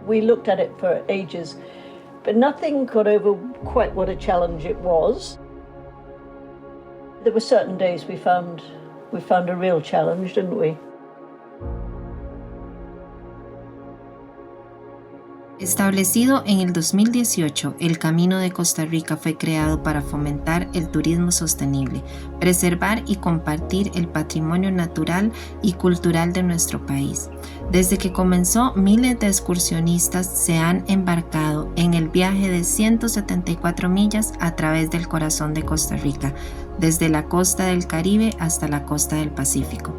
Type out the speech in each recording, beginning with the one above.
We looked at it for ages, but nothing got over quite what a challenge it was. There were certain days we found a real challenge, didn't we? Establecido en el 2018, el Camino de Costa Rica fue creado para fomentar el turismo sostenible, preservar y compartir el patrimonio natural y cultural de nuestro país. Desde que comenzó, miles de excursionistas se han embarcado en el viaje de 174 millas a través del corazón de Costa Rica, desde la costa del Caribe hasta la costa del Pacífico.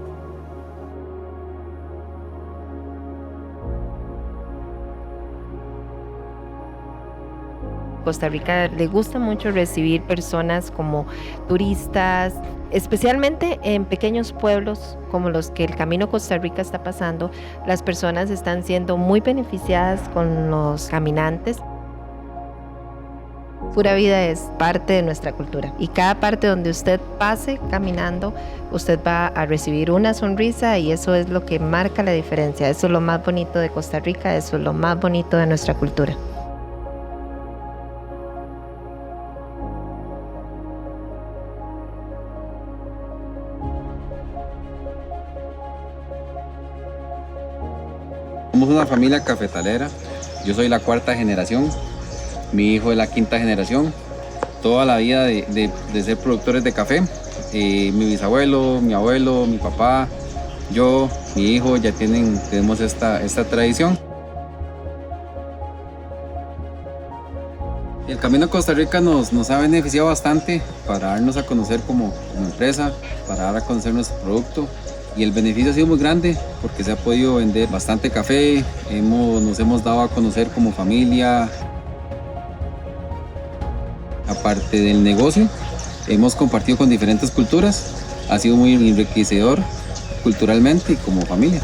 Costa Rica le gusta mucho recibir personas como turistas, especialmente en pequeños pueblos como los que el Camino Costa Rica está pasando. Las personas están siendo muy beneficiadas con los caminantes. Pura vida es parte de nuestra cultura y cada parte donde usted pase caminando, usted va a recibir una sonrisa y eso es lo que marca la diferencia. Eso es lo más bonito de Costa Rica, eso es lo más bonito de nuestra cultura. Somos una familia cafetalera, yo soy la cuarta generación, mi hijo es la quinta generación, toda la vida de ser productores de café, mi bisabuelo, mi abuelo, mi papá, yo, mi hijo ya tenemos esta tradición. El Camino de Costa Rica nos ha beneficiado bastante para darnos a conocer como empresa, para dar a conocer nuestro producto. Y el beneficio ha sido muy grande porque se ha podido vender bastante café, nos hemos dado a conocer como familia. Aparte del negocio, hemos compartido con diferentes culturas, ha sido muy enriquecedor culturalmente y como familia.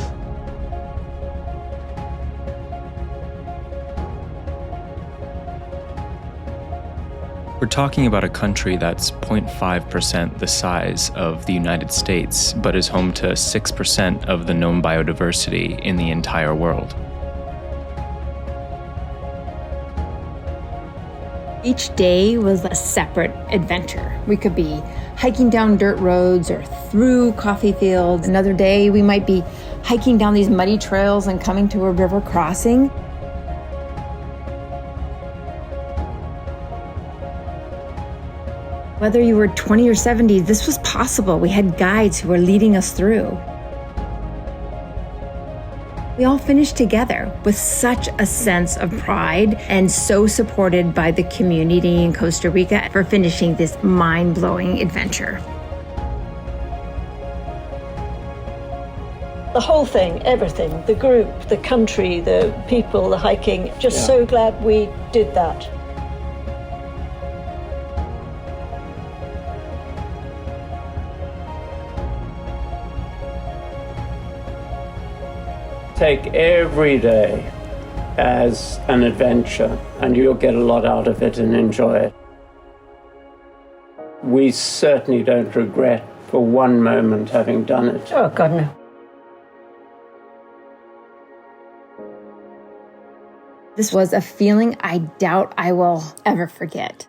We're talking about a country that's 0.5% the size of the United States, but is home to 6% of the known biodiversity in the entire world. Each day was a separate adventure. We could be hiking down dirt roads or through coffee fields. Another day we might be hiking down these muddy trails and coming to a river crossing. Whether you were 20 or 70, this was possible. We had guides who were leading us through. We all finished together with such a sense of pride and so supported by the community in Costa Rica for finishing this mind-blowing adventure. The whole thing, everything, the group, the country, the people, the hiking, just so glad we did that. Take every day as an adventure and you'll get a lot out of it and enjoy it. We certainly don't regret for one moment having done it. Oh, God, no. This was a feeling I doubt I will ever forget.